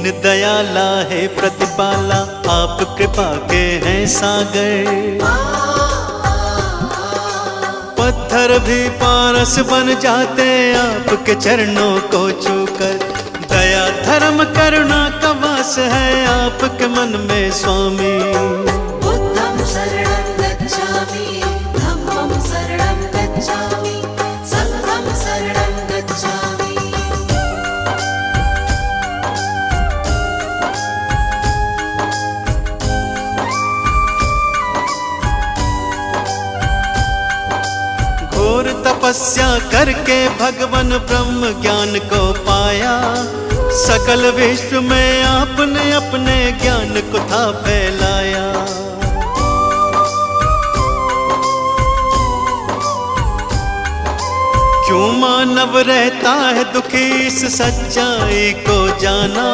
दीन दयाला है प्रतिपाला, आप कृपा के हैं सागर। पत्थर भी पारस बन जाते आपके चरणों को छूकर। दया धर्म करुणा का वास है आपके मन में स्वामी। बुद्धं शरणं गच्छामि, धम्मं शरणं गच्छामि, संघं शरणं गच्छामि। घोर तपस्या करके भगवान ब्रह्म ज्ञान को पाया। सकल विश्व में आपने अपने ज्ञान को था फैलाया। क्यों मानव रहता है दुखी इस सच्चाई को जाना।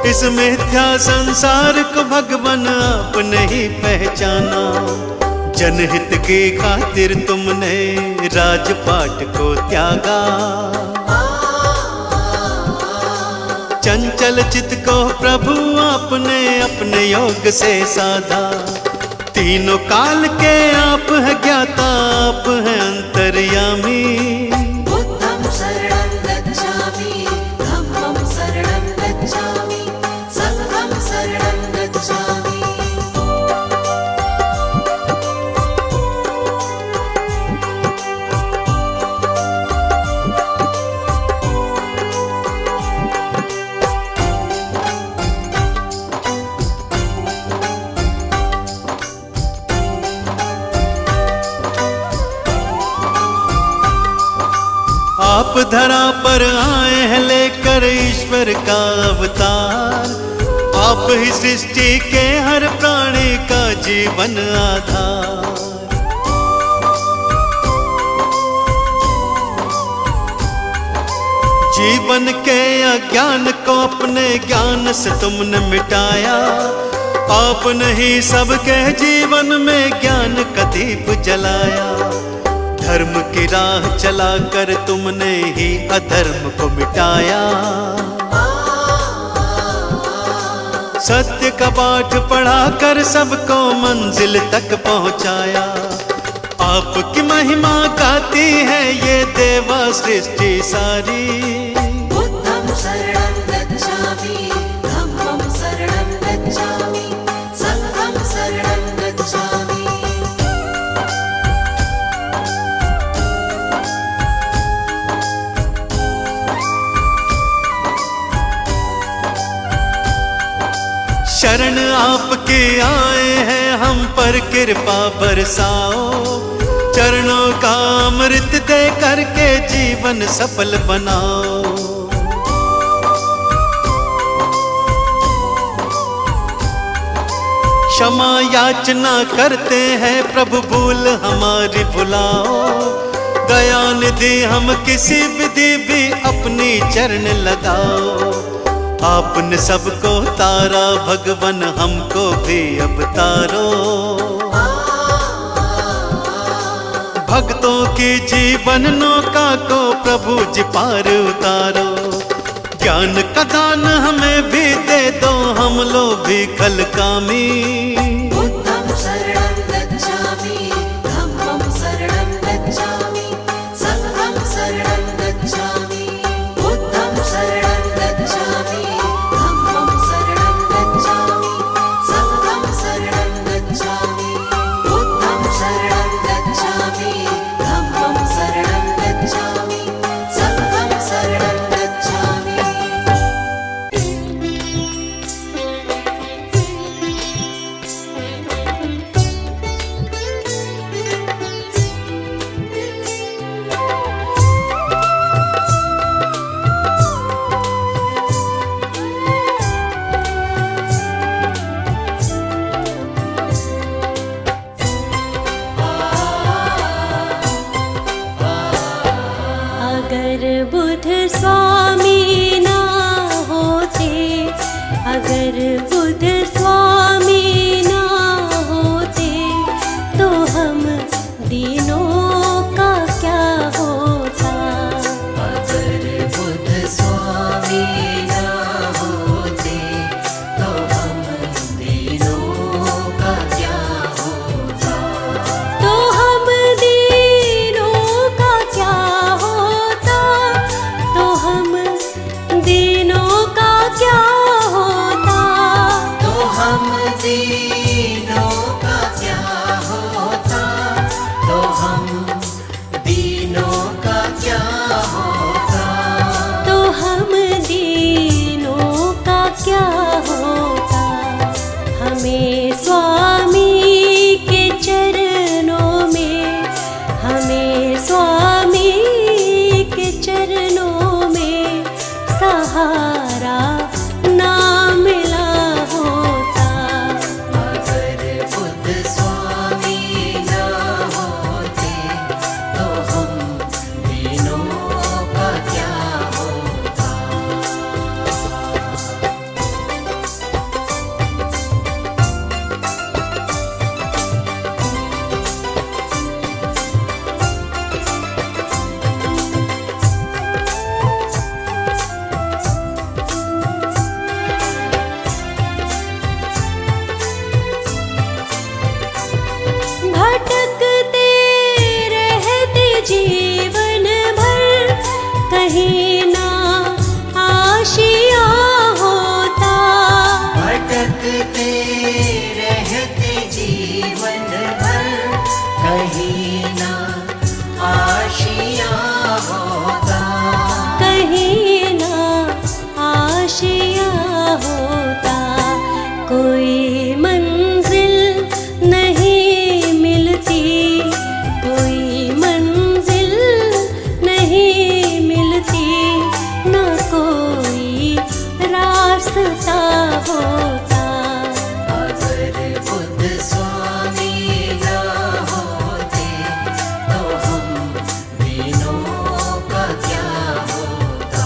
इस मिथ्या संसार को भगवान आपने ही पहचाना। जनहित की खातिर तुमने राजपाट को त्यागा। चंचल चित्त को प्रभु आपने अपने योग से साधा। तीनों काल के आप है ज्ञाता, आप है अंतर्यामी। बुद्धं शरणं गच्छामि, धम्मं शरणं गच्छामि, संघं शरणं गच्छामि। आप धरा पर आए हैं लेकर ईश्वर का अवतार। आप ही सृष्टि के हर प्राणी का जीवन आधार। जीवन के अज्ञान को अपने ज्ञान से तुमने मिटाया। आपने ही सबके जीवन में ज्ञान का दीप जलाया। धर्म की राह चलाकर तुमने ही अधर्म को मिटाया। सत्य का पाठ पढ़ाकर सबको मंजिल तक पहुंचाया। आपकी महिमा गाती है ये देवा सृष्टि सारी। बुद्धं शरणं गच्छामि, धम्मं शरणं गच्छामि, संघं शरणं गच्छामि। शरण आपके आए हैं हम पर कृपा बरसाओ। चरणों का अमृत दे करके जीवन सफल बनाओ। क्षमा याचना करते हैं प्रभु भूल हमारी भुलाओ। दया निधि हम किसी विधि भी अपनी चरण लगाओ। आपने सबको तारा भगवान हमको भी अब तारो। भक्तों की जीवन नौका को प्रभु जी पार उतारो। ज्ञान का दान हमें भी दे दो, हम लोग भी कल कामी। बुद्धं शरणं गच्छामि, धम्मं शरणं गच्छामि, संघं शरणं गच्छामि। बुद्धं शरणं गच्छामि, धम्मं शरणं गच्छामि, संघं शरणं गच्छामि। बुद्धं शरणं गच्छामि, धम्मं शरणं गच्छामि, संघं शरणं गच्छामि। जीवन भर कहीं ना आशिया होता, कहीं ना आशिया होता। कोई मंजिल नहीं मिलती, कोई मंजिल नहीं मिलती, न कोई रास्ता होता। अगर बुद्ध स्वामी न होते तो हम दिनों का क्या होता।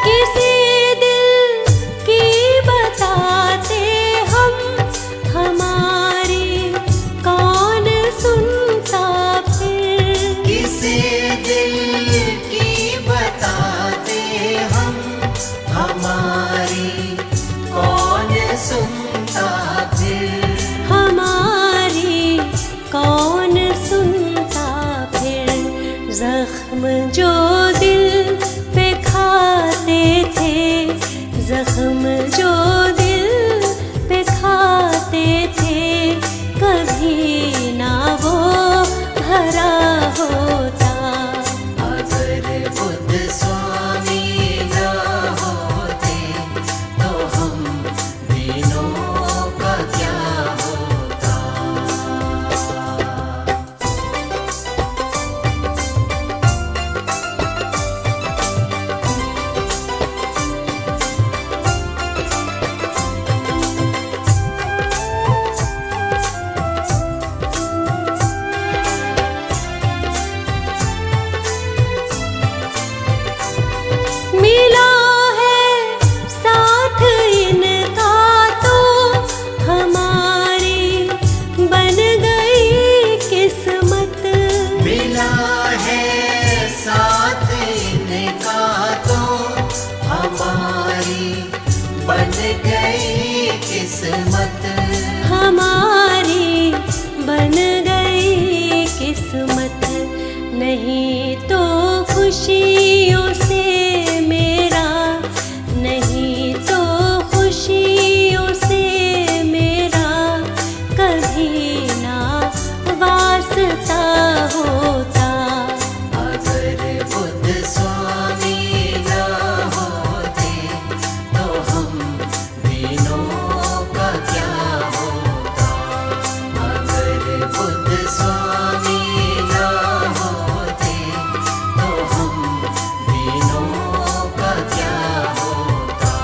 किसी दिल की बताते हम, हमारी कौन सुनता फिर। किसे दिल की बताते हम, हमारी कौन सुनता फिर। हमारी कौन सुनता फिर। जख्म जो दिल पे खाते थे, जख्म जो दिल पे खाते थे, कभी ना वो भरा होता। अगर बुद्ध स्वामी न होते तो हम दिनों का क्या होता। मिला है साथ इनका तो हमारी बन गई किस्मत। मिला है साथ इनका तो हमारी बन गई किस्मत। हमारी बन गई किस्मत। नहीं तो खुशियों से मेरा, नहीं तो खुशियों से मेरा कभी ना वास्ता होता। अगर बुद्ध स्वामी न होते तो हम दिनों का क्या होता। अगर बुद्ध स्वामी न होते तो हम दिनों का क्या होता।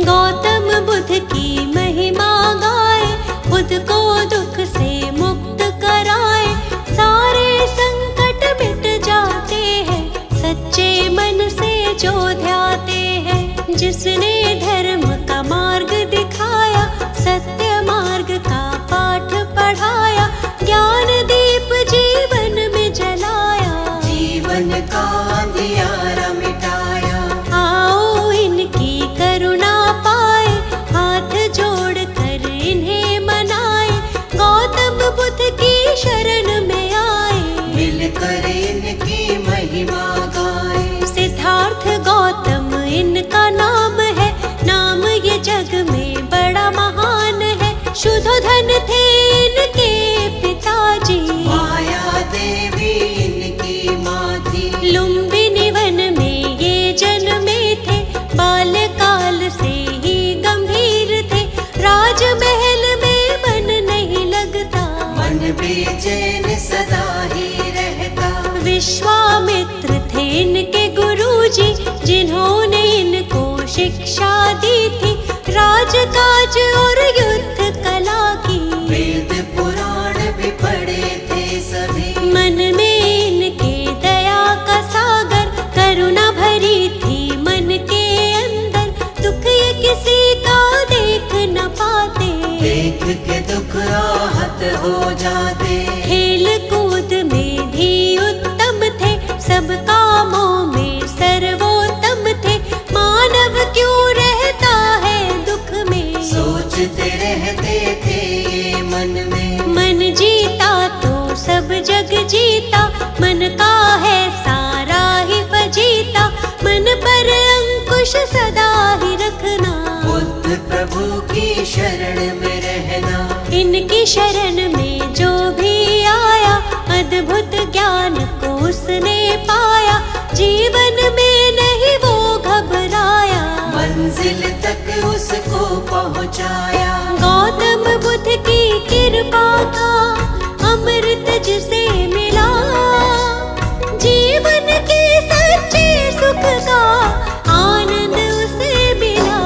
गौतम बुद्ध की महिमा गाए, बुद्ध को दुख से मुक्त कराए। सारे संकट मिट जाते हैं, सच्चे मन से जो ध्याते हैं। जिसने धर्म का मार्ग दिखाया, सत्य मार्ग का पाठ पढ़ाया, ज्ञान दीप जीवन में जलाया। जीवन का अंधियारा मिटाया। आओ इनकी करुणा पाए, हाथ जोड़ कर इन्हें मनाए। गौतम बुद्ध की शरण में आए, मिलकर इनकी महिमा गाए। सिद्धार्थ गौतम इनका नाम है, नाम ये जग में बड़ा महान है। शुद्धोधन थे इनके पिताजी, माया देवी इनकी माँ थी। लुम्बिनी वन में ये जन्मे थे, बाल्यकाल से ही गंभीर थे। राजमहल में मन नहीं लगता, मन बेचैन सदा ही रहता। विश्वामित्र थे इनके गुरुजी, जिन्होंने इनको शिक्षा दी थी। राजकाज और युद्ध कला की देख के दुख आहत हो जाते। खेल कूद में भी उत्तम थे, सब कामों में सर्वोत्तम थे। मानव क्यों रहता है दुख में, सोचते रहते थे ये मन में। मन जीता तो सब जग जीता, मन का है सारा ही फजीता। मन पर अंकुश सदा ही रखना, बुद्ध प्रभु की शरण में रहना। इनकी शरण में जो भी आया, अद्भुत ज्ञान को उसने पाया। जीवन में नहीं वो घबराया, मंजिल तक उसको पहुंचाया। गौतम बुद्ध की कृपा का अमृत जिसे मिला, जीवन के सच्चे सुख का आनंद उसे मिला।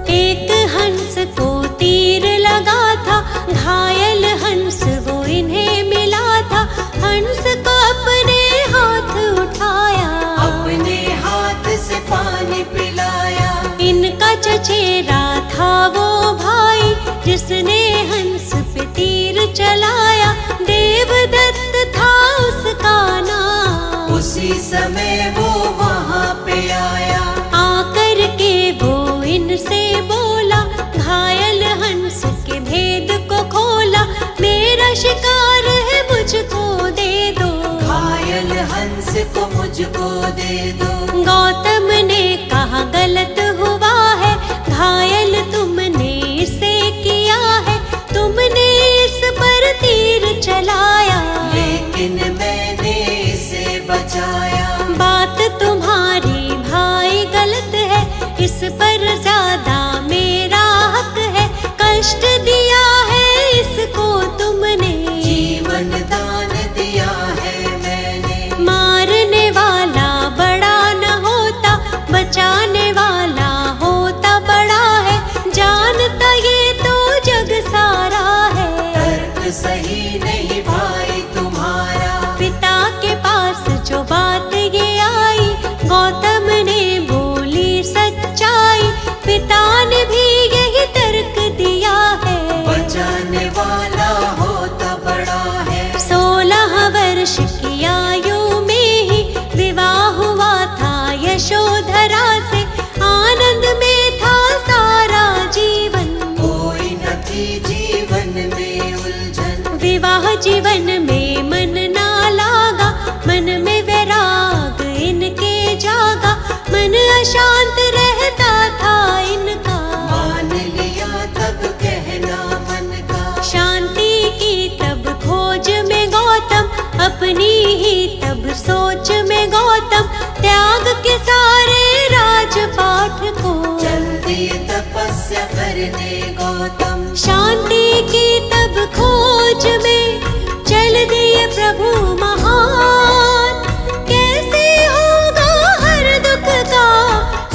एक हंस को तीर लगा था, घायल हंस वो इन्हें मिला था। हंस को अपने हाथ उठाया, अपने हाथ से पानी पिलाया। इनका चचेरा था वो भाई, जिसने हंस पे तीर चलाया। देवदत्त था उसका नाम, उसी समय वो वहाँ पे आया। आकर के वो इनसे बोला, घायल हंस के भेद को खोला। मेरा शिकार है मुझको दे दो, घायल हंस को मुझको दे दो। गौतम ने कहा गलत हुआ है, घायल तुमने इसे किया है। तुमने इस पर तीर चलाया, लेकिन मैंने इसे बचाया। बात तुम्हारी भाई गलत है, इस पर ज्यादा मेरा हक है। कष्ट दिया है इसको तुमने, जीवन दान दिया है मैंने। मारने वाला बड़ा न होता, बचाने वाला होता बड़ा है। जानता ये तो जग सारा है, तर्क सही नहीं भाई तुम्हारा। पिता के पास जो बात ये आई, गौतम ने बोली सच्चाई। पिता ने भी यही तर्क दिया है, बचाने वाला होता बड़ा है। 16 वर्ष की आयु में ही विवाह हुआ था यशोधरा से। आनंद में था सारा जीवन, कोई न थी जीवन में उलझन। विवाह जीवन में मन ना लागा, मन में वैराग इनके जागा। मन अशांत रहता था इनका, मान लिया तब कहना मन का। शांति की तब खोज में गौतम, अपनी ही तब सोच में गौतम। त्याग के सारे राजपाट को, चल दिए तपस्या करने गौतम। शांति की तब खोज में चल दिए प्रभु महान। कैसे होगा हर दुख का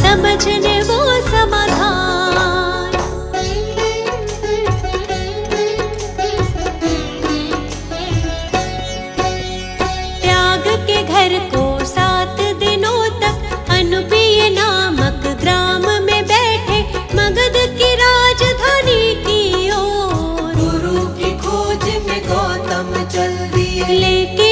समझने वो समाधान। त्याग के घर को 7 दिनों तक अनुपीय नामक ग्राम में बैठे, मगध की राजधानी की ओर। गुरु की खोज में गौतम चल दिए, लेके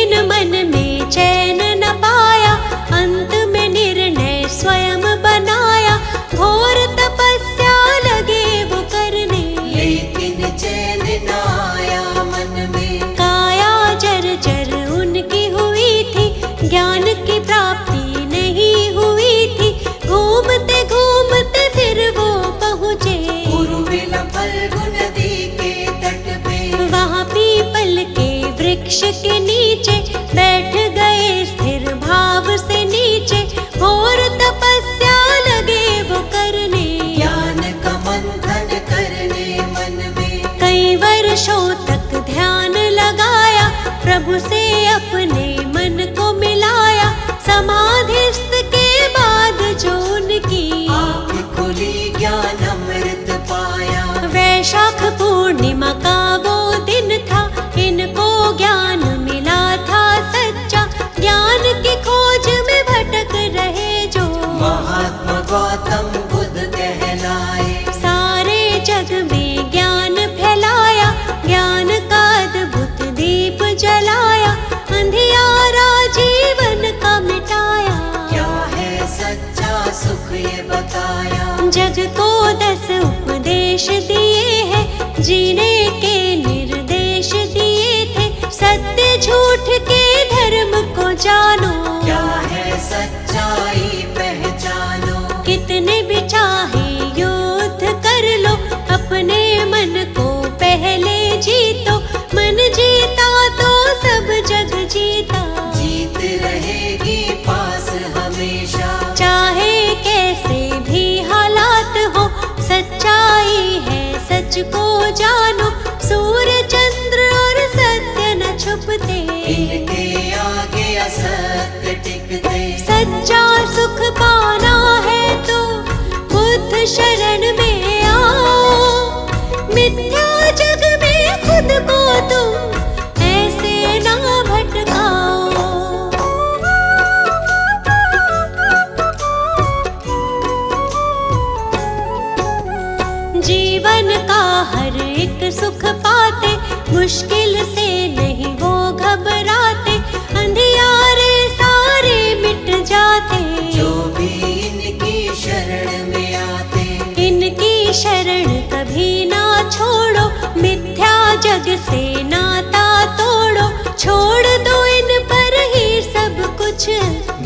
जीने के निर्देश दिए थे। सत्य झूठ के धर्म को जानो, क्या है सच्चाई पहचानो। कितने भी चाहे युद्ध कर लो, अपने मन को पहले जीतो। मन जीता तो सब जग जीता, जीत रहेगी पास हमेशा। चाहे कैसे भी हालात हो, सच्चाई है सच को जानो। सूर्य चंद्र और सत्य न छुपते, इनके आगे असत्य टिकते। सच्चा सुख पाना है तो बुद्ध शरण में आओ। मिथ्या जग में खुद को तुम ऐसे ना भटकाओ। जीवन का हर एक सुख पाते, मुश्किल से नहीं वो घबराते। अंधियारे सारे मिट जाते, जो भी इनकी शरण में आते। इनकी शरण कभी ना छोड़ो। मिथ्या जग से नाता तोड़ो, छोड़ दो इन पर ही सब कुछ।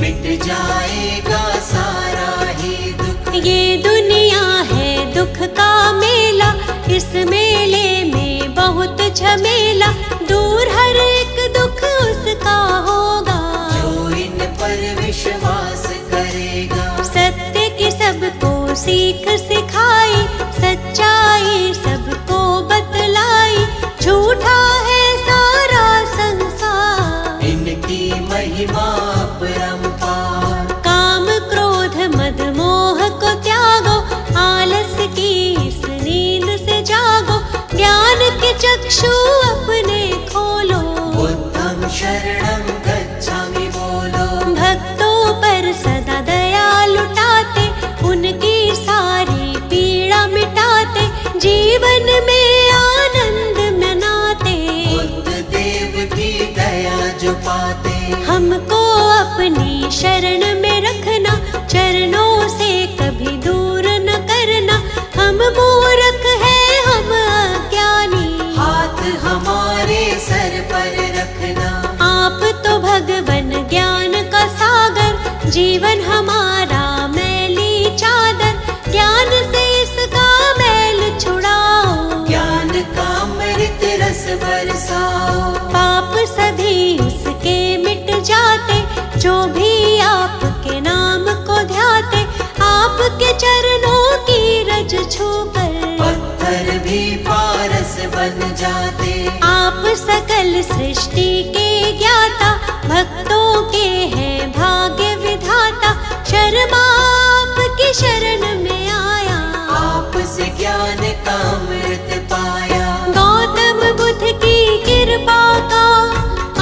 मिट जाएगा सारा ही दुख। ये दुनिया है दुख का मेला, इस मेले में बहुत झमेला। दूर हर एक दुख उसका होगा, जो इन पर विश्वास करेगा। सत्य की सबको सीख सिखाई, सच्चाई सबको बतलाई। झूठा है सारा संसार, इनकी महिमा अपरंपार। काम क्रोध मद मोह को त्यागो, आलस की इस नींद से जागो। ज्ञान के चक्षु अपने खोलो, बुद्धं शरणं गच्छामि बोलो। भक्तों पर सदा दया लुटाते, उनकी सारी पीड़ा मिटाते। जीवन में आनंद मनाते, बुद्ध देव की दया जो पाते। हमको अपनी शरण में रखना, चरणों से कभी दूर न करना। हम मूर्ख हैं हम अज्ञानी, हाथ हमारे सर पर रखना। आप तो भगवन ज्ञान का सागर। जीवन हमारा मैली चादर, ज्ञान से इसका मैल छुड़ाओ। ज्ञान का अमृत रस बरसाओ। पाप सभी उसके मिट जाते, जो भी आपके नाम को ध्याते। आपके चरणों की रज छूकर पत्थर भी पारस बन जाते। आप सकल सृष्टि के ज्ञाता, भक्तों के हैं भाग्य विधाता। शर्मा आपकी शरण में आया, आपसे ज्ञान का अमृत पाया। गौतम बुद्ध की कृपा का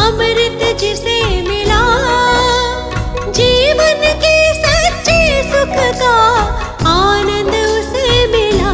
अमृत जिसे मिला, जीवन के सच्चे सुख का आनंद उसे मिला।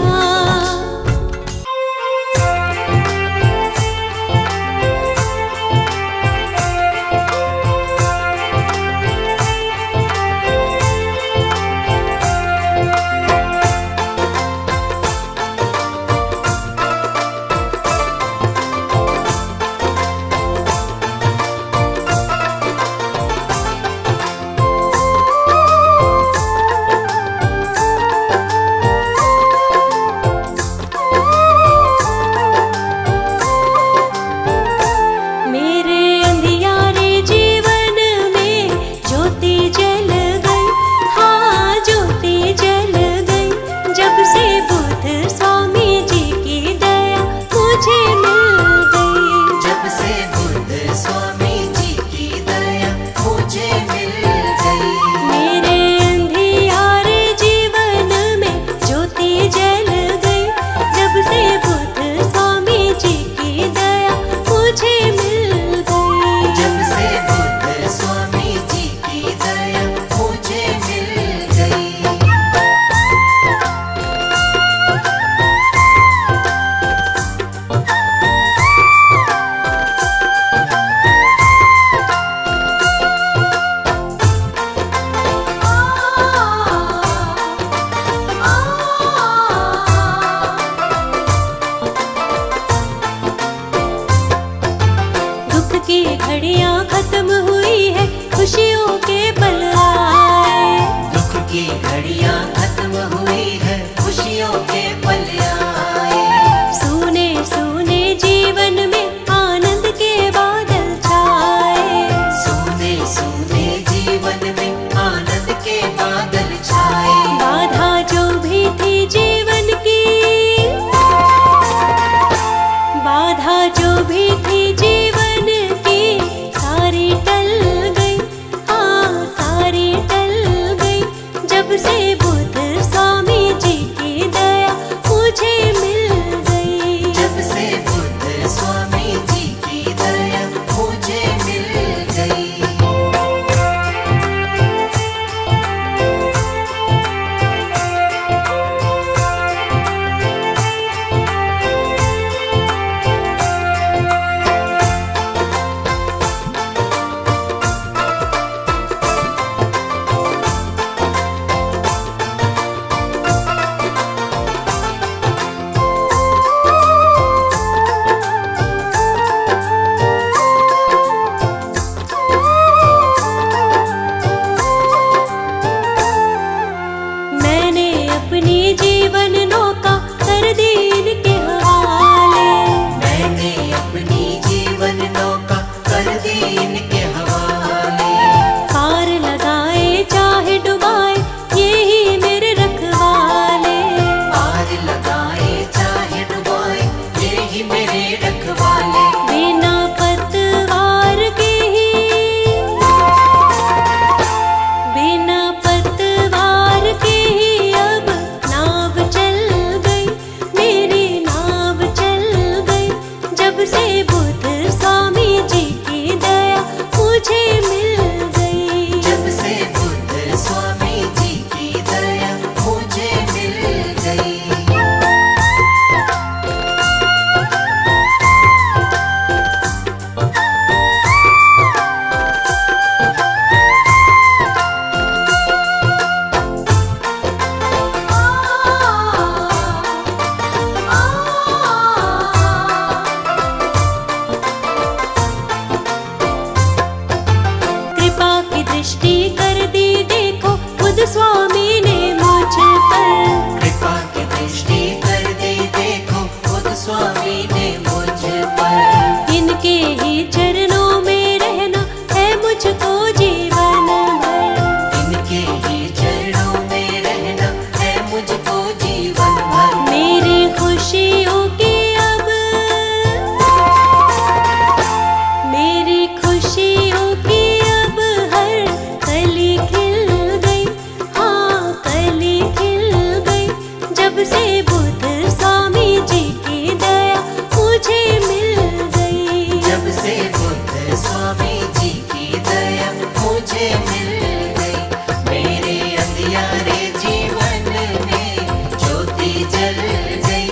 प्यारे जीवन में ज्योति जल गई,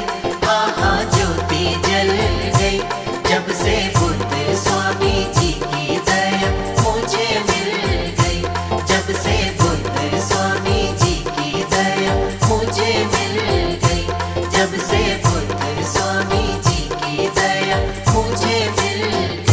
आहा ज्योति जल गई। जब से बुद्ध स्वामी जी की दया मुझे मिल गई, जब से बुद्ध स्वामी जी की दया मुझे मिल गई, जब से बुद्ध स्वामी जी की दया मुझे मिल गई।